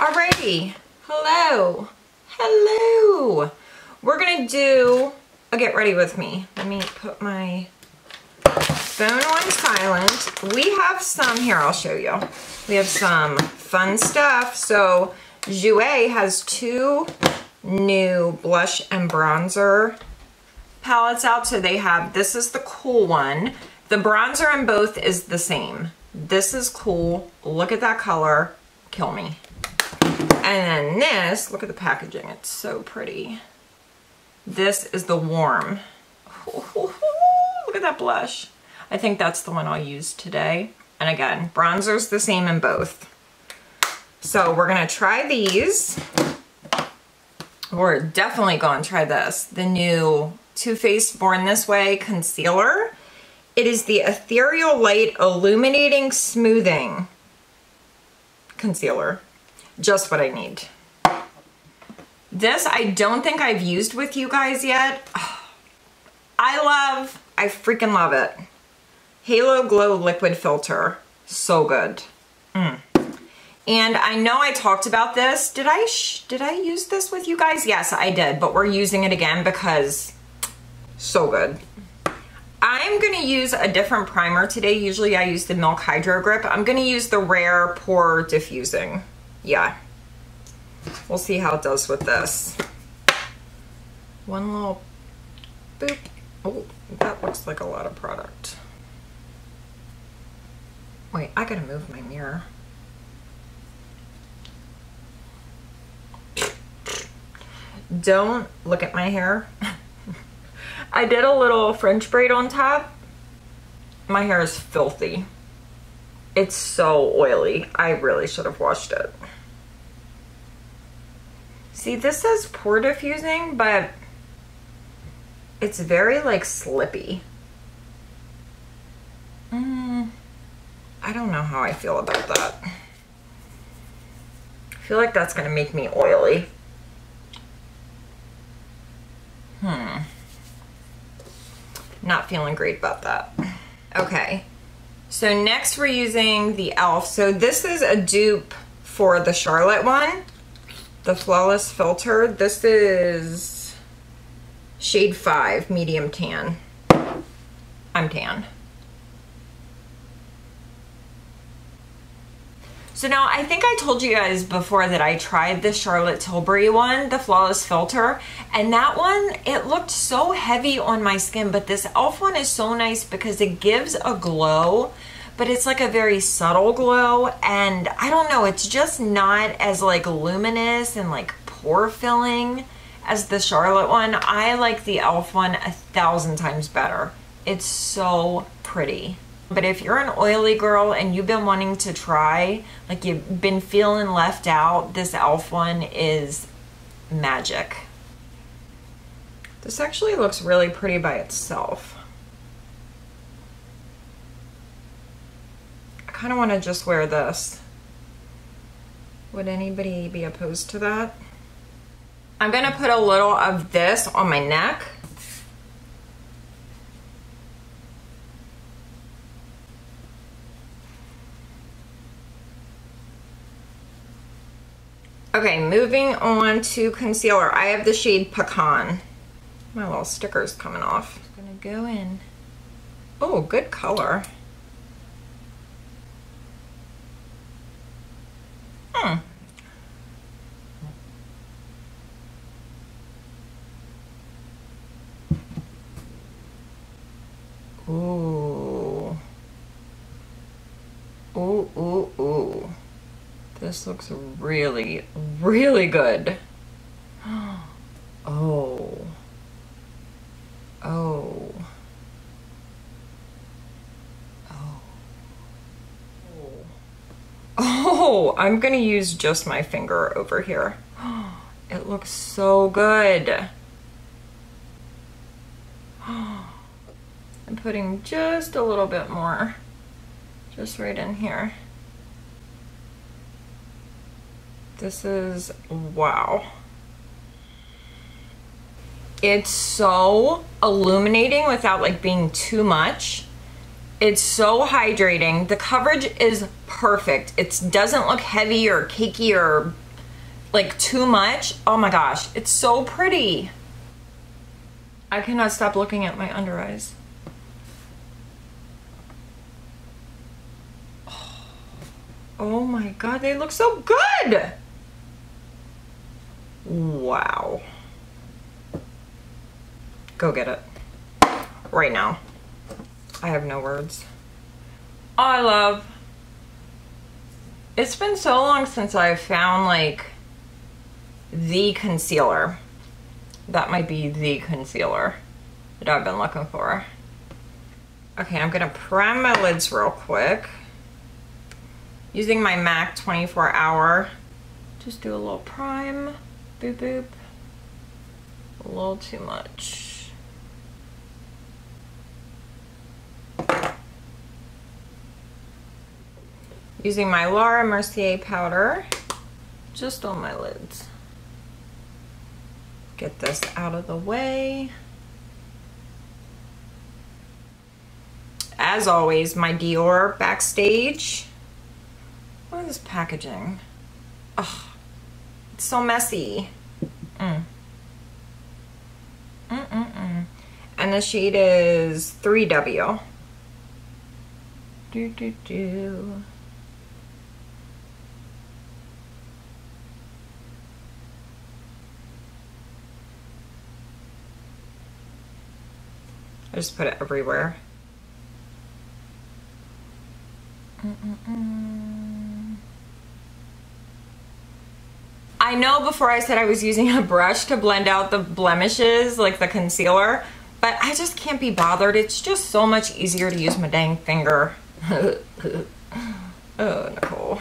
Alrighty, hello, hello. We're gonna do a get ready with me. Let me put my phone on silent. We have some, here I'll show you. We have some fun stuff. So JOUER has two new blush and bronzer palettes out. So they have, this is the cool one. The bronzer in both is the same. This is cool, look at that color, kill me. And then this, look at the packaging, it's so pretty. This is the warm. Look at that blush. I think that's the one I'll use today. And again, bronzer's the same in both. So we're gonna try these. We're definitely gonna try this. The new Too Faced Born This Way concealer. It is the Ethereal Light Illuminating Smoothing Concealer. Just what I need. This I don't think I've used with you guys yet. I freaking love it. Halo Glow Liquid Filter. So good. And I know I talked about this. Did I use this with you guys? Yes, I did, but we're using it again because so good. I'm gonna use a different primer today. Usually I use the Milk Hydro Grip. I'm gonna use the Rare Pore Diffusing. Yeah, we'll see how it does with this. One little boop. Oh, that looks like a lot of product. Wait, I gotta move my mirror. Don't look at my hair. I did a little French braid on top. My hair is filthy. It's so oily. I really should have washed it. See, this says pore diffusing, but it's very like slippy. I don't know how I feel about that. I feel like that's gonna make me oily. Not feeling great about that. Okay. So next we're using the e.l.f. So this is a dupe for the Charlotte one, the Flawless Filter. This is shade 5, medium tan. I'm tan. So now I think I told you guys before that I tried the Charlotte Tilbury one, the Flawless Filter, and that one, it looked so heavy on my skin, but this e.l.f. one is so nice because it gives a glow, but it's like a very subtle glow, and I don't know, it's just not as like luminous and like pore filling as the Charlotte one. I like the e.l.f. one 1,000 times better. It's so pretty. But if you're an oily girl and you've been wanting to try, like you've been feeling left out, this e.l.f. one is magic. This actually looks really pretty by itself. I kind of want to just wear this. Would anybody be opposed to that? I'm going to put a little of this on my neck. Okay, moving on to concealer. I have the shade Pecan. My little sticker's coming off. I'm gonna go in. Oh, good color. Ooh. Ooh, ooh, ooh. This looks really, really good. Oh. Oh. Oh. Oh, I'm gonna use just my finger over here. It looks so good. I'm putting just a little bit more, just right in here. This is, wow. It's so illuminating without like being too much. It's so hydrating. The coverage is perfect. It doesn't look heavy or cakey or like too much. Oh my gosh, it's so pretty. I cannot stop looking at my under eyes. Oh my god, they look so good. Wow. Go get it. Right now. I have no words. Oh, I love. It's been so long since I found like the concealer. That might be the concealer that I've been looking for. Okay, I'm gonna prime my lids real quick. Using my MAC 24 hour. Just do a little prime. Boop boop. A little too much. Using my Laura Mercier powder, just on my lids. Get this out of the way. As always, my Dior Backstage. What is this packaging? Ugh, it's so messy. And the shade is 3W. Do do do. I just put it everywhere. I know before I said I was using a brush to blend out the blemishes, like the concealer, but I just can't be bothered. It's just so much easier to use my dang finger. Oh, Nicole.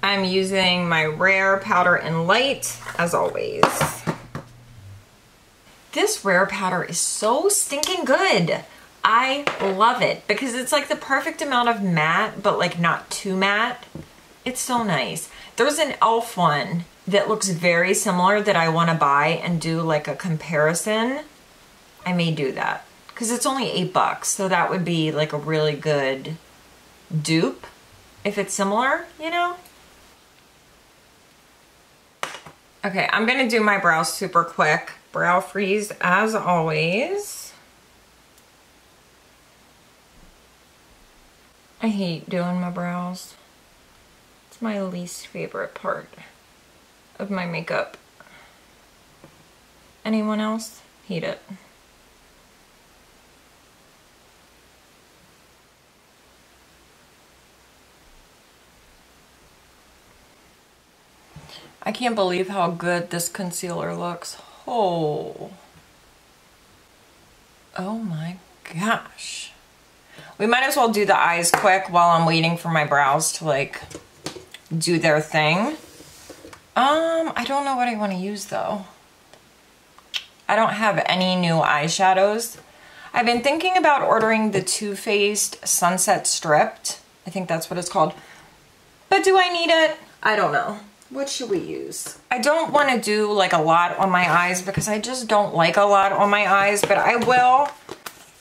I'm using my Rare Powder in Light, as always. This Rare powder is so stinking good. I love it because it's like the perfect amount of matte, but like not too matte. It's so nice. There's an e.l.f. one that looks very similar that I want to buy and do like a comparison. I may do that because it's only $8, so that would be like a really good dupe if it's similar, you know? Okay, I'm gonna do my brows super quick. Brow freeze as always. I hate doing my brows. It's my least favorite part of my makeup. Anyone else? Hate it. I can't believe how good this concealer looks. Oh my gosh. We might as well do the eyes quick while I'm waiting for my brows to like do their thing. I don't know what I want to use though. I don't have any new eyeshadows. I've been thinking about ordering the Too Faced Sunset Stripped. I think that's what it's called. But do I need it? I don't know. What should we use? I don't want to do like a lot on my eyes because I just don't like a lot on my eyes, but I will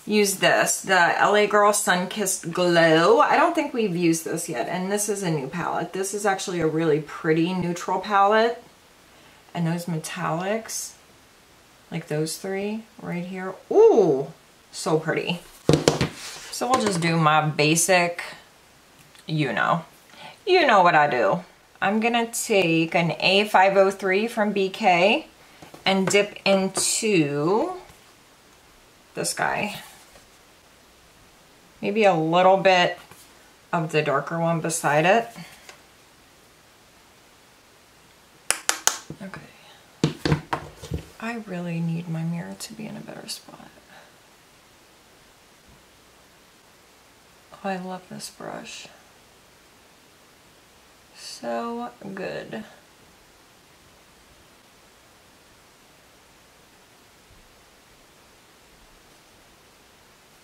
use this, the LA Girl Sun-Kissed Glow. I don't think we've used this yet, and this is a new palette. This is actually a really pretty neutral palette. And those metallics, like those three right here. Ooh, so pretty. So we'll just do my basic, you know what I do. I'm gonna take an A503 from Bouquet and dip into this guy. Maybe a little bit of the darker one beside it. Okay. I really need my mirror to be in a better spot. Oh, I love this brush. So good.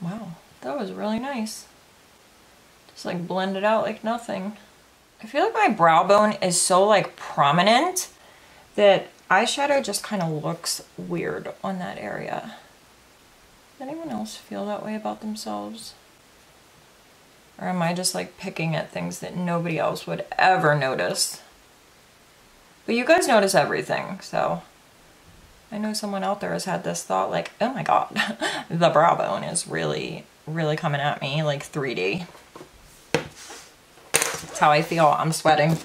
Wow, that was really nice. Just like blend it out like nothing. I feel like my brow bone is so like prominent that eyeshadow just kind of looks weird on that area. Does anyone else feel that way about themselves? Or am I just like picking at things that nobody else would ever notice? But you guys notice everything, so I know someone out there has had this thought like, oh my god, the brow bone is really, really coming at me like 3D. That's how I feel. I'm sweating.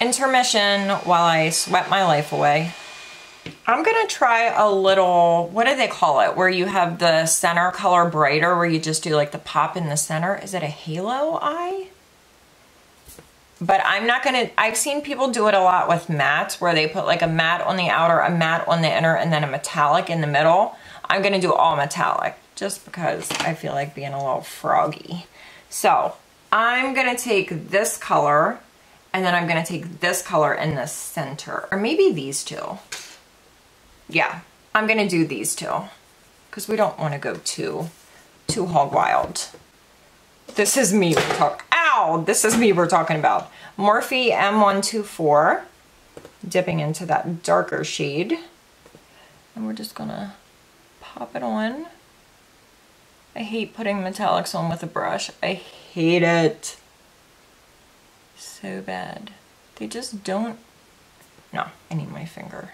Intermission while I sweat my life away. I'm gonna try a little, what do they call it? Where you have the center color brighter, where you just do like the pop in the center. Is it a halo eye? But I'm not gonna, I've seen people do it a lot with mattes, where they put like a matte on the outer, a matte on the inner, and then a metallic in the middle. I'm gonna do all metallic, just because I feel like being a little froggy. So I'm gonna take this color, and then I'm gonna take this color in the center, or maybe these two. Yeah, I'm gonna do these two, because we don't wanna go too hog wild. This is me we're talking, ow! This is me we're talking about. Morphe M124, dipping into that darker shade. And we're just gonna pop it on. I hate putting metallics on with a brush. I hate it. So bad. They just don't, no, I need my finger.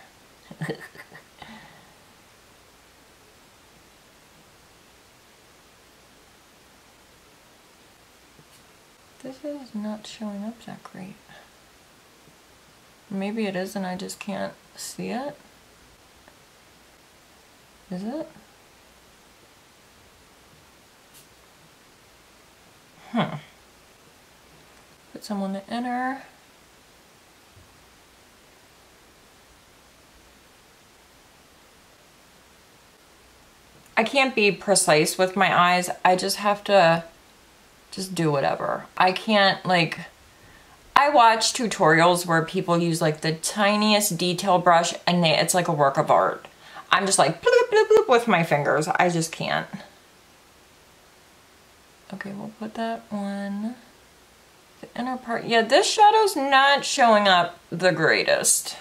This is not showing up that great. Maybe it is and I just can't see it. Is it? Put some on the inner. I can't be precise with my eyes. I just have to just do whatever. I can't, like, I watch tutorials where people use like the tiniest detail brush and it's like a work of art. I'm just like bloop, bloop, bloop with my fingers. I just can't. Okay, we'll put that on the inner part. Yeah, this shadow's not showing up the greatest.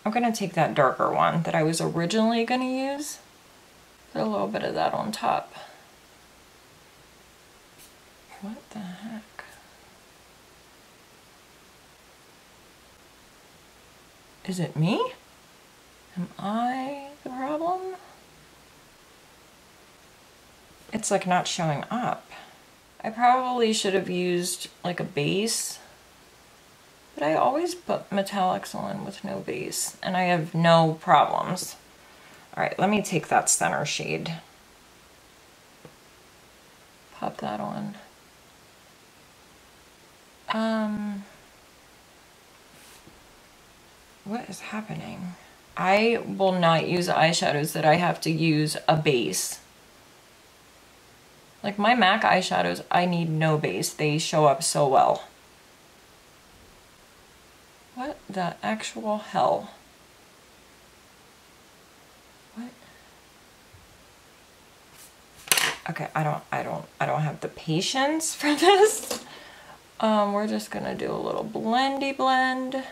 I'm gonna take that darker one that I was originally gonna use. Put a little bit of that on top. What the heck? Is it me? Am I the problem? It's like not showing up. I probably should have used like a base, but I always put metallics on with no base and I have no problems. All right, let me take that center shade. Pop that on. What is happening? I will not use eyeshadows that I have to use a base. Like my MAC eyeshadows, I need no base. They show up so well. What the actual hell? What? Okay, I don't have the patience for this. We're just gonna do a little blendy blend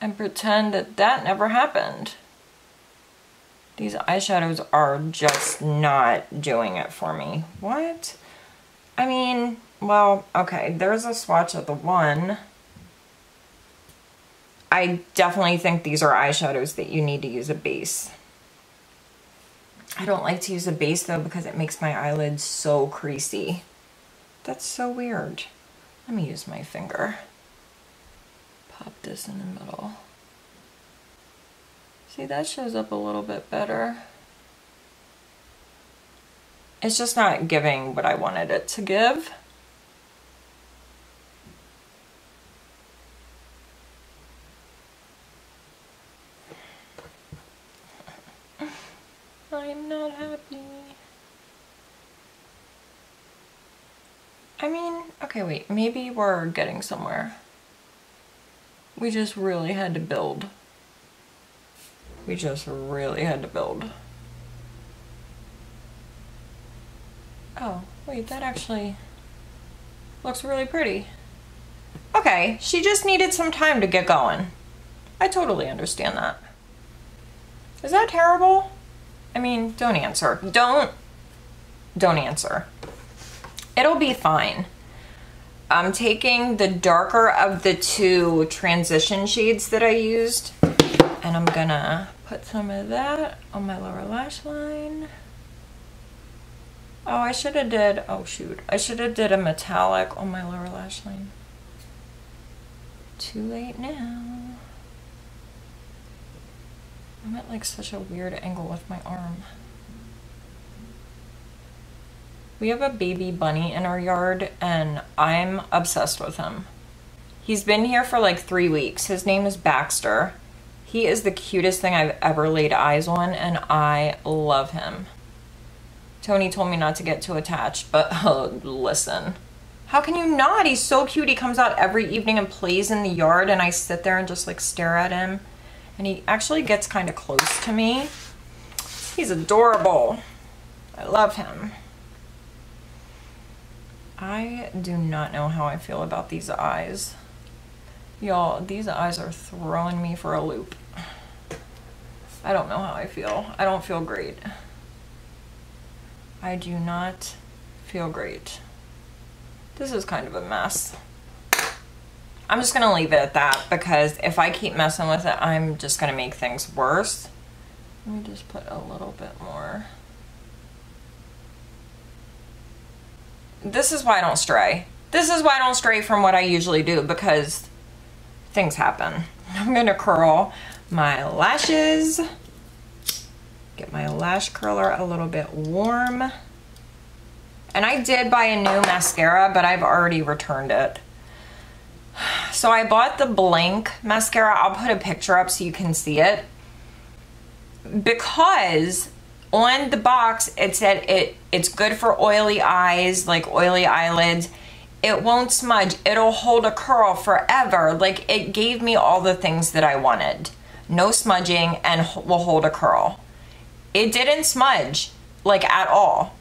and pretend that that never happened. These eyeshadows are just not doing it for me. What? I mean, well, okay, there's a swatch of the one. I definitely think these are eyeshadows that you need to use a base. I don't like to use a base though because it makes my eyelids so creasy. That's so weird. Let me use my finger. Pop this in the middle. See, that shows up a little bit better. It's just not giving what I wanted it to give. I'm not happy. I mean, okay, wait, maybe we're getting somewhere. We just really had to build. We just really had to build. Oh, wait, that actually looks really pretty. Okay, she just needed some time to get going. I totally understand that. Is that terrible? I mean, don't answer. Don't answer. It'll be fine. I'm taking the darker of the two transition shades that I used, and I'm gonna put some of that on my lower lash line. Oh, I should have did, oh shoot. I should have did a metallic on my lower lash line. Too late now. I'm at like such a weird angle with my arm. We have a baby bunny in our yard and I'm obsessed with him. He's been here for like 3 weeks. His name is Baxter. He is the cutest thing I've ever laid eyes on and I love him. Tony told me not to get too attached, but listen. How can you not? He's so cute. He comes out every evening and plays in the yard and I sit there and just like stare at him. And he actually gets kind of close to me. He's adorable. I love him. I do not know how I feel about these eyes. Y'all, these eyes are throwing me for a loop. I don't know how I feel. I don't feel great. I do not feel great. This is kind of a mess. I'm just gonna leave it at that because if I keep messing with it, I'm just gonna make things worse. Let me just put a little bit more. This is why I don't stray. This is why I don't stray from what I usually do because things happen. I'm gonna curl my lashes. Get my lash curler a little bit warm. And I did buy a new mascara, but I've already returned it. So I bought the Blank mascara. I'll put a picture up so you can see it. Because on the box it said it's good for oily eyes, like oily eyelids. It won't smudge. It'll hold a curl forever. Like it gave me all the things that I wanted. No smudging and will hold a curl. It didn't smudge like at all.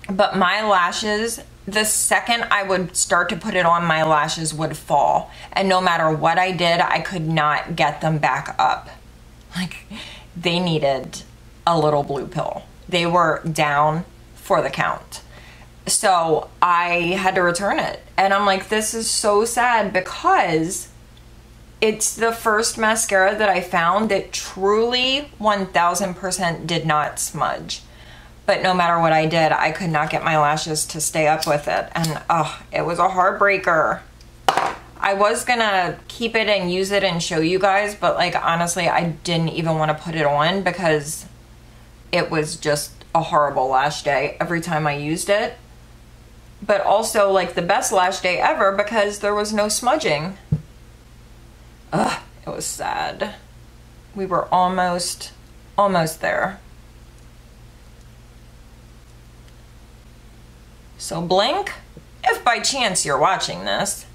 But my lashes, the second I would start to put it on, my lashes would fall. And no matter what I did, I could not get them back up. Like they needed a little blue pill. They were down for the count. So I had to return it. And I'm like, this is so sad because it's the first mascara that I found that truly 1000% did not smudge. But no matter what I did, I could not get my lashes to stay up with it. And oh, it was a heartbreaker. I was gonna keep it and use it and show you guys, but like honestly, I didn't even want to put it on because it was just a horrible lash day every time I used it. But also like the best lash day ever because there was no smudging. Ugh, it was sad. We were almost there. So Blink, if by chance you're watching this,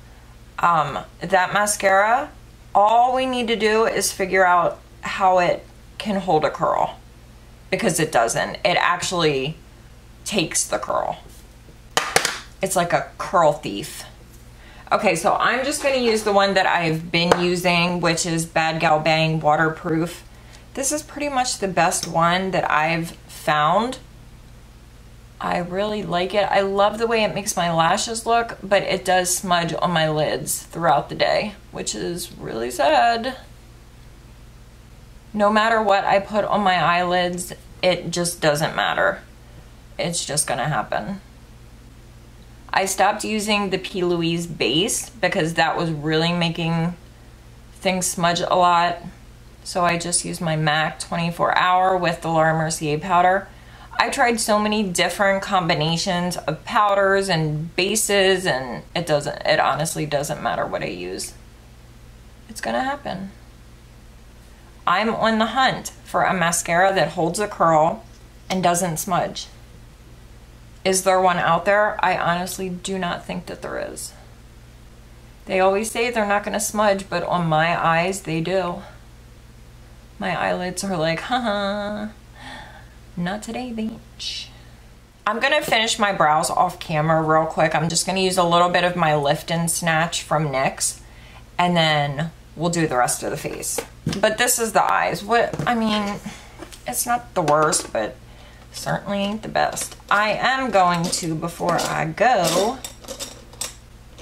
that mascara, all we need to do is figure out how it can hold a curl. Because it doesn't. It actually takes the curl. It's like a curl thief. Okay, so I'm just going to use the one that I've been using, which is Bad Gal Bang Waterproof. This is pretty much the best one that I've found. I really like it. I love the way it makes my lashes look, but it does smudge on my lids throughout the day, which is really sad. No matter what I put on my eyelids, it just doesn't matter. It's just gonna happen. I stopped using the P. Louise base because that was really making things smudge a lot. So I just used my MAC 24 Hour with the Laura Mercier powder. I tried so many different combinations of powders and bases and it honestly doesn't matter what I use. It's gonna happen. I'm on the hunt for a mascara that holds a curl and doesn't smudge. Is there one out there? I honestly do not think that there is. They always say they're not gonna smudge, but on my eyes, they do. My eyelids are like, haha, not today, bitch. I'm gonna finish my brows off camera real quick. I'm just gonna use a little bit of my Lift and Snatch from NYX, and then we'll do the rest of the face. But this is the eyes. What, I mean, It's not the worst, but certainly ain't the best. I am going to, before I go,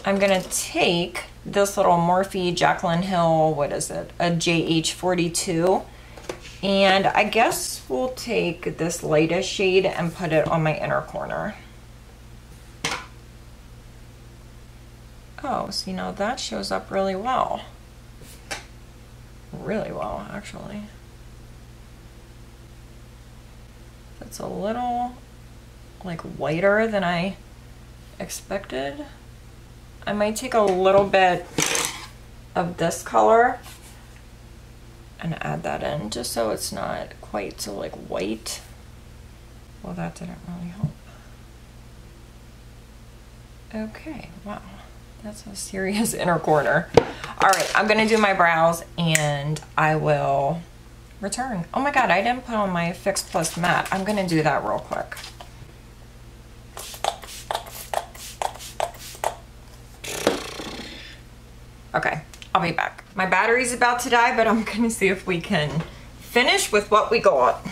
I'm gonna take this little Morphe Jaclyn Hill, what is it, a JH42, and I guess we'll take this lightest shade and put it on my inner corner. Oh, see, now that shows up really well. Really well, actually. It's a little like whiter than I expected. I might take a little bit of this color and add that in just so it's not quite so like white. Well, that didn't really help. Okay, wow, that's a serious inner corner. All right, I'm gonna do my brows and I will return. Oh my God, I didn't put on my Fix Plus matte. I'm gonna do that real quick. Okay, I'll be back. My battery's about to die, but I'm gonna see if we can finish with what we got.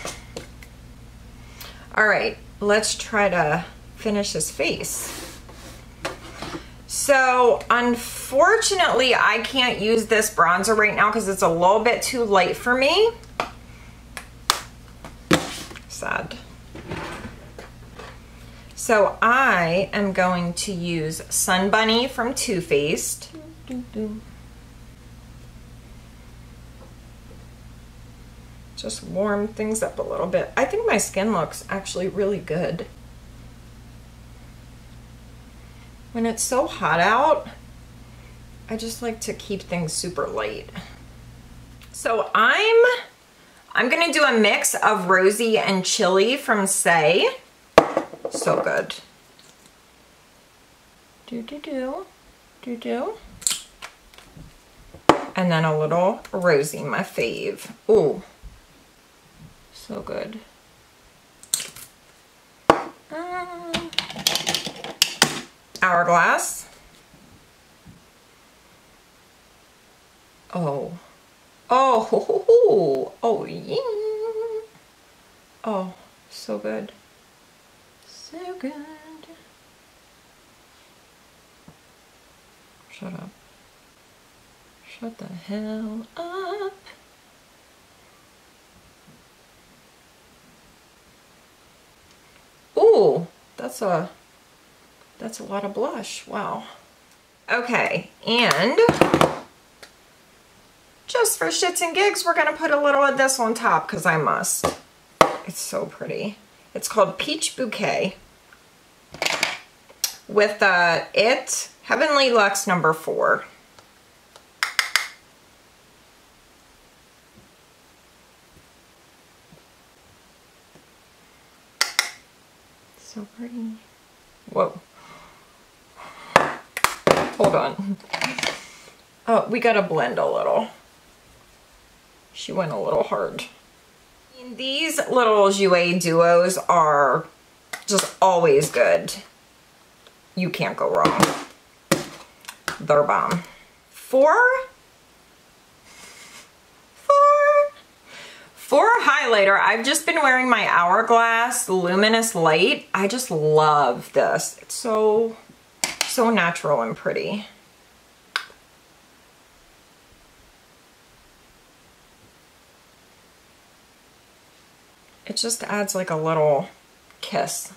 All right, let's try to finish his face. So unfortunately, I can't use this bronzer right now because it's a little bit too light for me. Sad. So I am going to use Sun Bunny from Too Faced. Just warm things up a little bit. I think my skin looks actually really good. When it's so hot out, I just like to keep things super light. So I'm gonna do a mix of rosy and chili from Say. So good. Do. And then a little rosy, my fave. Ooh, so good. Hourglass. Oh, yeah. Oh, so good. So good. Shut up. Shut the hell up. Ooh, that's a lot of blush. Wow. Okay, and just for shits and gigs, we're gonna put a little of this on top because I must. It's so pretty. It's called Peach Bouquet with it Heavenly Luxe number 4. So pretty. Whoa. Hold on. Oh, we gotta blend a little. She went a little hard. And these little JOUER duos are just always good. You can't go wrong. They're bomb. For highlighter, I've just been wearing my Hourglass Luminous Light. I just love this. It's so natural and pretty. It just adds like a little kiss.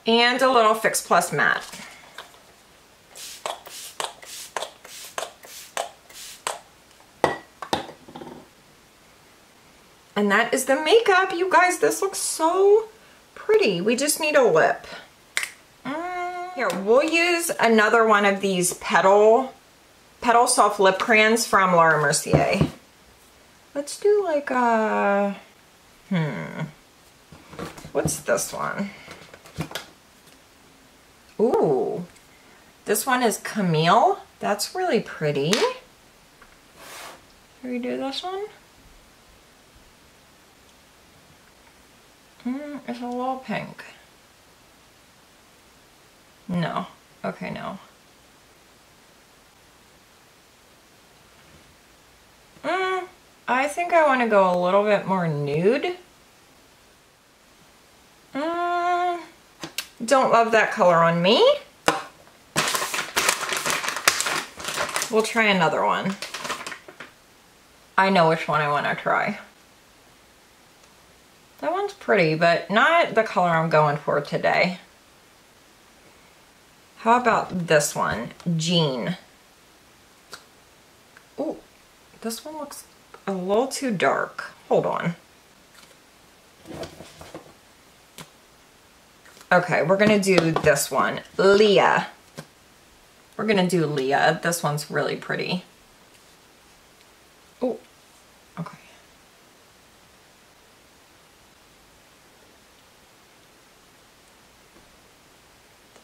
And a little Fix Plus matte. And that is the makeup. You guys, this looks so pretty. We just need a lip. Here, we'll use another one of these Petal Soft Lip Crayons from Laura Mercier. Let's do like a, what's this one? Ooh, this one is Camille. That's really pretty. Can we do this one? It's a little pink. No. Okay, no. I think I want to go a little bit more nude. Don't love that color on me. We'll try another one. I know which one I want to try. That one's pretty, but not the color I'm going for today. How about this one? Jean. Ooh, this one looks a little too dark. Hold on. Okay, we're gonna do this one. Leah. We're gonna do Leah. This one's really pretty. Oh, okay.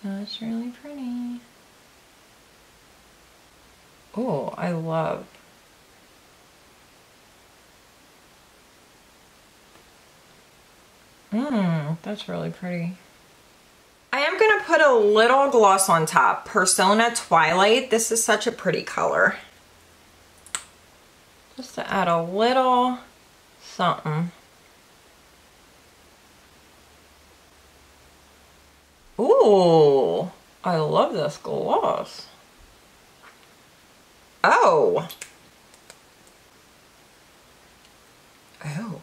That's really pretty. Oh, I love. That's really pretty. I am gonna put a little gloss on top. Persona Twilight. This is such a pretty color. Just to add a little something. Ooh, I love this gloss. Oh. Oh.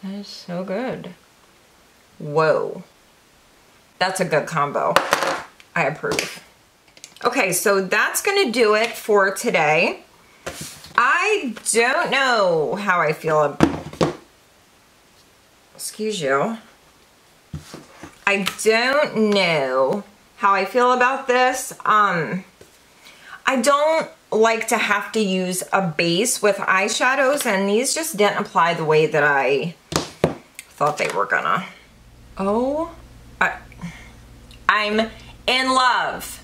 That is so good. Whoa. That's a good combo. I approve. Okay, so that's gonna do it for today. I don't know how I feel. Excuse you. I don't know how I feel about this. I don't like to have to use a base with eyeshadows, and these just didn't apply the way that I thought they were gonna. Oh, I'm in love.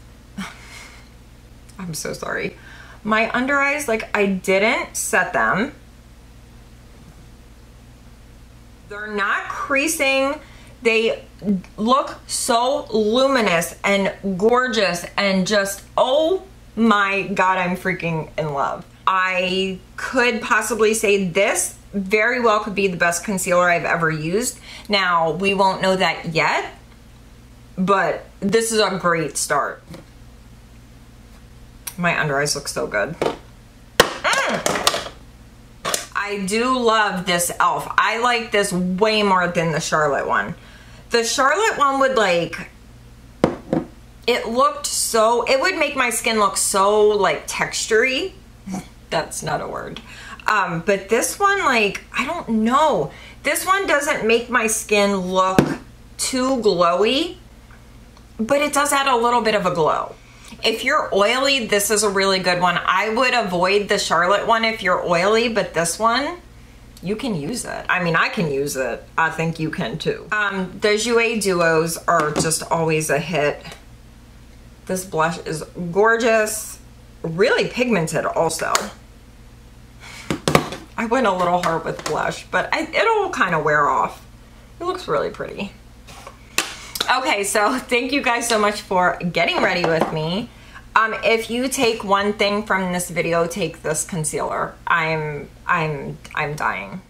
I'm so sorry. My under eyes, like, I didn't set them. They're not creasing. They look so luminous and gorgeous and just, oh my God, I'm freaking in love. I could possibly say this very well could be the best concealer I've ever used. Now, we won't know that yet, but this is a great start. My under eyes look so good. I do love this e.l.f. I like this way more than the Charlotte one. The Charlotte one would like, it looked so, it would make my skin look so like textury. That's not a word. But this one, like, I don't know. This one doesn't make my skin look too glowy, but it does add a little bit of a glow. If you're oily, this is a really good one. I would avoid the Charlotte one if you're oily, but this one, you can use it. I mean, I can use it. I think you can too. The JOUER duos are just always a hit. This blush is gorgeous, really pigmented also. I went a little hard with blush, but it'll kind of wear off. It looks really pretty. Okay, so thank you guys so much for getting ready with me. If you take one thing from this video, take this concealer. I'm dying.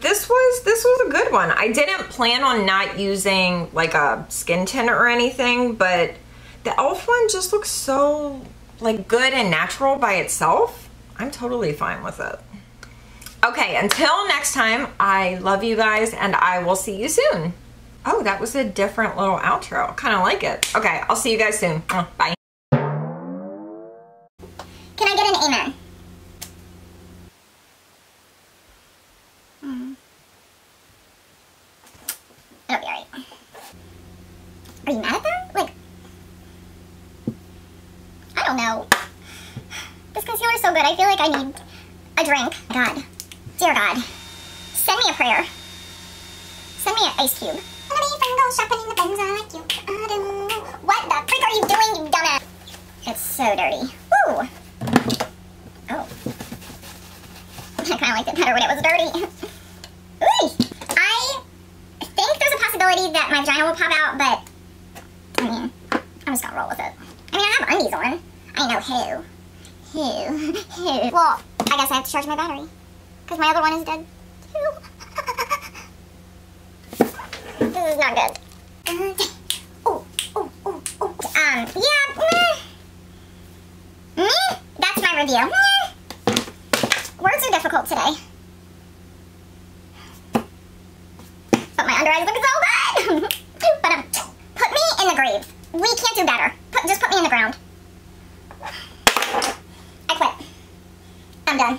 This was a good one. I didn't plan on not using like a skin tint or anything, but the e.l.f. one just looks so like good and natural by itself. I'm totally fine with it. Okay, until next time, I love you guys and I will see you soon. Oh, that was a different little outro. Kind of like it. Okay, I'll see you guys soon. Bye. Can I get an amen? It'll be alright. Are you mad at them? Like, I don't know. This concealer is so good. I feel like I need a drink. God. Dear God. Send me a prayer. Send me an ice cube. What the frick are you doing, you dumbass? It's so dirty. Woo! Oh. I kind of liked it better when it was dirty. Ooh! I think there's a possibility that my vagina will pop out, but I mean, I'm just gonna roll with it. I mean, I have undies on. I know who. Well, I guess I have to charge my battery. because my other one is dead too. This is not good. Yeah. That's my review. Words are difficult today. But my under eyes look so good. But put me in the grave. We can't do better. Just put me in the ground. I quit. I'm done.